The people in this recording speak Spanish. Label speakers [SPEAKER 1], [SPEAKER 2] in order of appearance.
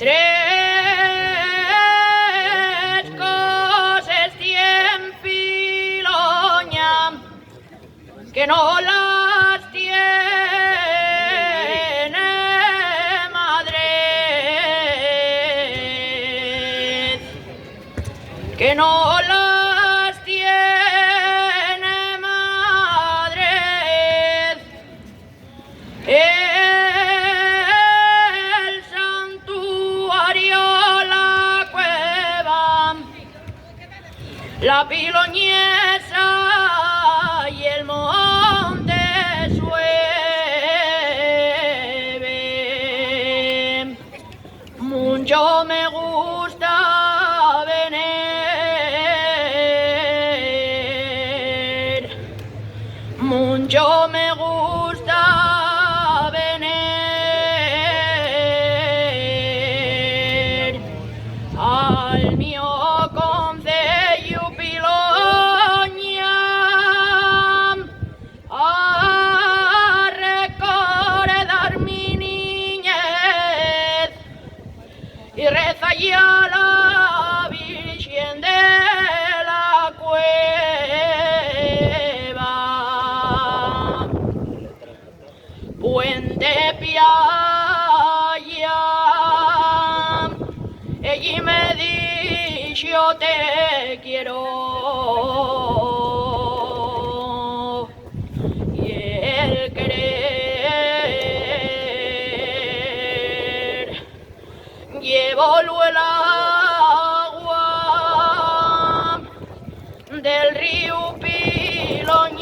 [SPEAKER 1] Tres coses tien Filoña que no las tiene Madrid, que no las tiene Madrid. El santuario, la cueva, la Piloñesa y el monte Sueve. Mucho me gusta venir, mucho me gusta venir al mío concello Piloña a recordar mi niñez y reza ya la Virgen de la Cueva. Puente Pialla, ella me dice yo te quiero, y el querer llevo el agua del río Piloña.